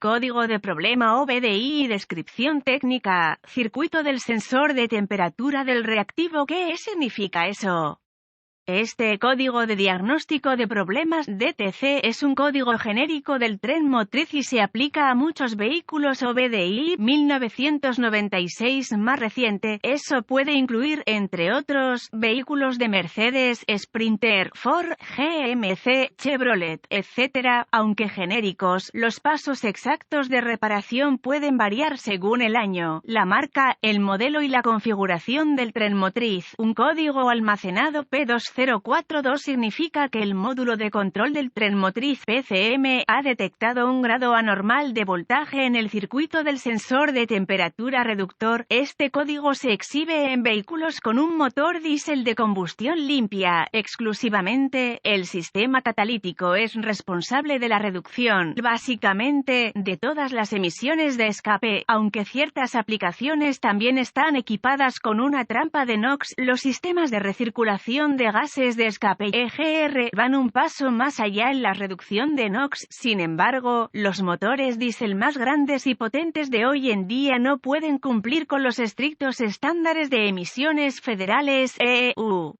Código de problema OBDI y descripción técnica. Circuito del sensor de temperatura del reactivo. ¿Qué significa eso? Este código de diagnóstico de problemas DTC es un código genérico del tren motriz y se aplica a muchos vehículos OBDI 1996 más reciente. Eso puede incluir, entre otros, vehículos de Mercedes, Sprinter, Ford, GMC, Chevrolet, etc. Aunque genéricos, los pasos exactos de reparación pueden variar según el año, la marca, el modelo y la configuración del tren motriz. Un código almacenado P2042 significa que el módulo de control del tren motriz PCM ha detectado un grado anormal de voltaje en el circuito del sensor de temperatura reductor. Este código se exhibe en vehículos con un motor diésel de combustión limpia. Exclusivamente, el sistema catalítico es responsable de la reducción, básicamente, de todas las emisiones de escape, aunque ciertas aplicaciones también están equipadas con una trampa de NOx. Los sistemas de recirculación de gases de escape EGR van un paso más allá en la reducción de NOx. Sin embargo, los motores diésel más grandes y potentes de hoy en día no pueden cumplir con los estrictos estándares de emisiones federales EU.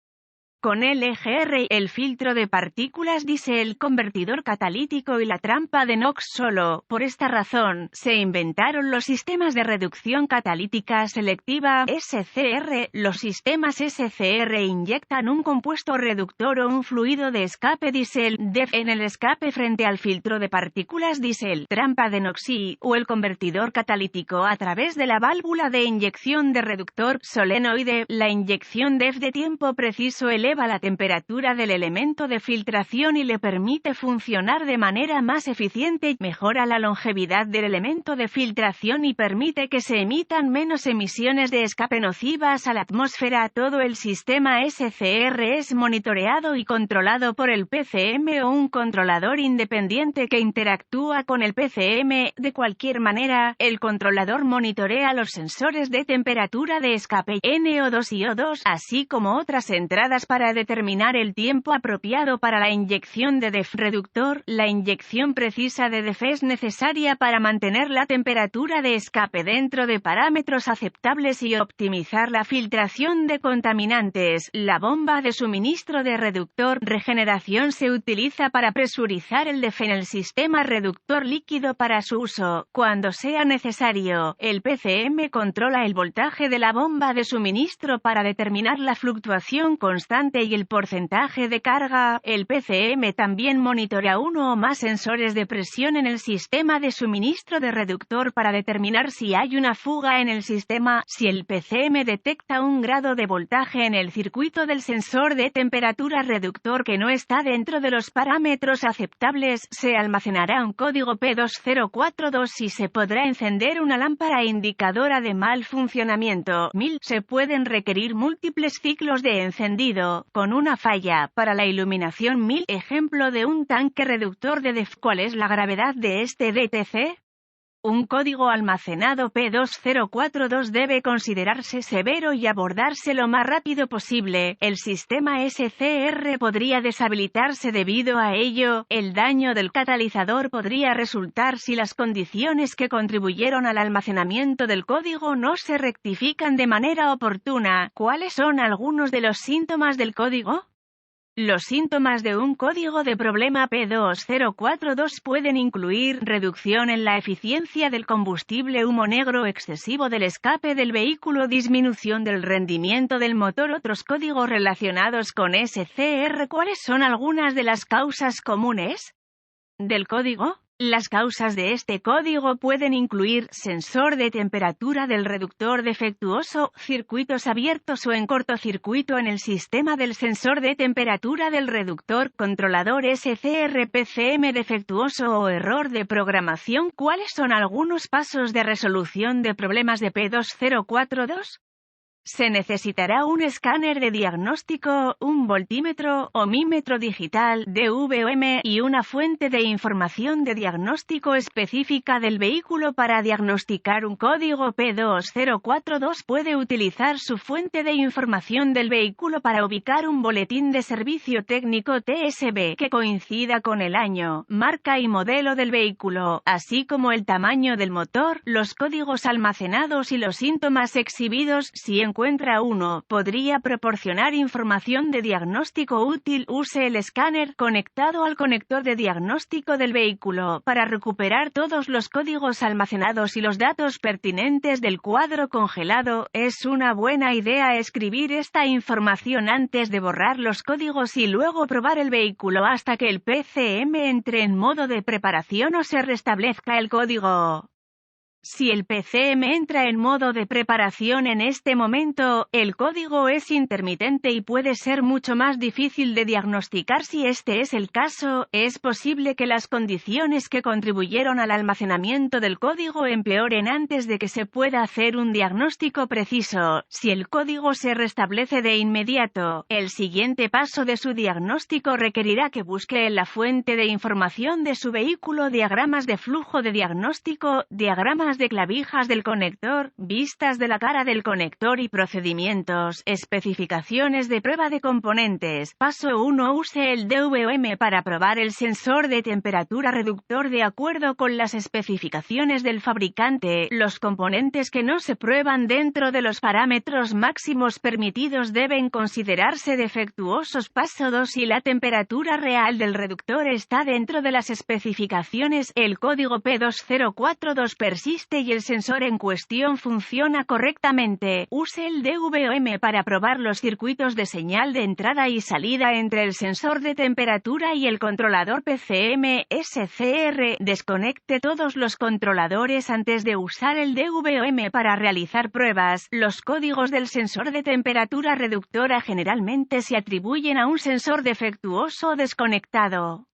Con el EGR, el filtro de partículas diésel, convertidor catalítico y la trampa de NOx solo. Por esta razón, se inventaron los sistemas de reducción catalítica selectiva SCR. Los sistemas SCR inyectan un compuesto reductor o un fluido de escape diésel DEF en el escape frente al filtro de partículas diésel, trampa de NOx o el convertidor catalítico a través de la válvula de inyección de reductor solenoide. La inyección DEF de tiempo preciso eleva la temperatura del elemento de filtración y le permite funcionar de manera más eficiente, mejora la longevidad del elemento de filtración y permite que se emitan menos emisiones de escape nocivas a la atmósfera. Todo el sistema SCR es monitoreado y controlado por el PCM o un controlador independiente que interactúa con el PCM. De cualquier manera, el controlador monitorea los sensores de temperatura de escape NO2 y O2, así como otras entradas para determinar el tiempo apropiado para la inyección de DEF reductor. La inyección precisa de DEF es necesaria para mantener la temperatura de escape dentro de parámetros aceptables y optimizar la filtración de contaminantes. La bomba de suministro de reductor regeneración se utiliza para presurizar el DEF en el sistema reductor líquido para su uso. Cuando sea necesario, el PCM controla el voltaje de la bomba de suministro para determinar la fluctuación constante y el porcentaje de carga. El PCM también monitorea uno o más sensores de presión en el sistema de suministro de reductor para determinar si hay una fuga en el sistema. Si el PCM detecta un grado de voltaje en el circuito del sensor de temperatura reductor que no está dentro de los parámetros aceptables, se almacenará un código P2042 y se podrá encender una lámpara indicadora de mal funcionamiento. Se pueden requerir múltiples ciclos de encendido con una falla para la iluminación. Ejemplo de un tanque reductor de DEF. ¿Cuál es la gravedad de este DTC? Un código almacenado P2042 debe considerarse severo y abordarse lo más rápido posible. El sistema SCR podría deshabilitarse debido a ello. El daño del catalizador podría resultar si las condiciones que contribuyeron al almacenamiento del código no se rectifican de manera oportuna. ¿Cuáles son algunos de los síntomas del código? Los síntomas de un código de problema P2042 pueden incluir reducción en la eficiencia del combustible, humo negro excesivo del escape del vehículo, disminución del rendimiento del motor. Otros códigos relacionados con SCR. ¿Cuáles son algunas de las causas comunes del código? Las causas de este código pueden incluir sensor de temperatura del reductor defectuoso, circuitos abiertos o en cortocircuito en el sistema del sensor de temperatura del reductor, controlador SCR PCM defectuoso o error de programación. ¿Cuáles son algunos pasos de resolución de problemas de P2042? Se necesitará un escáner de diagnóstico, un voltímetro, ohmímetro digital, DVOM, y una fuente de información de diagnóstico específica del vehículo para diagnosticar un código P2042. Puede utilizar su fuente de información del vehículo para ubicar un boletín de servicio técnico TSB que coincida con el año, marca y modelo del vehículo, así como el tamaño del motor, los códigos almacenados y los síntomas exhibidos. Si encuentra uno, podría proporcionar información de diagnóstico útil. Use el escáner conectado al conector de diagnóstico del vehículo para recuperar todos los códigos almacenados y los datos pertinentes del cuadro congelado. Es una buena idea escribir esta información antes de borrar los códigos y luego probar el vehículo hasta que el PCM entre en modo de preparación o se restablezca el código. Si el PCM entra en modo de preparación en este momento, el código es intermitente y puede ser mucho más difícil de diagnosticar. Si este es el caso, es posible que las condiciones que contribuyeron al almacenamiento del código empeoren antes de que se pueda hacer un diagnóstico preciso. Si el código se restablece de inmediato, el siguiente paso de su diagnóstico requerirá que busque en la fuente de información de su vehículo diagramas de flujo de diagnóstico, diagramas de clavijas del conector, vistas de la cara del conector y procedimientos, especificaciones de prueba de componentes. Paso 1. Use el DVOM para probar el sensor de temperatura reductor de acuerdo con las especificaciones del fabricante. Los componentes que no se prueban dentro de los parámetros máximos permitidos deben considerarse defectuosos. Paso 2. Si la temperatura real del reductor está dentro de las especificaciones, el código P2042 persiste y el sensor en cuestión funciona correctamente. Use el DVOM para probar los circuitos de señal de entrada y salida entre el sensor de temperatura y el controlador PCM-SCR. Desconecte todos los controladores antes de usar el DVOM para realizar pruebas. Los códigos del sensor de temperatura reductora generalmente se atribuyen a un sensor defectuoso o desconectado.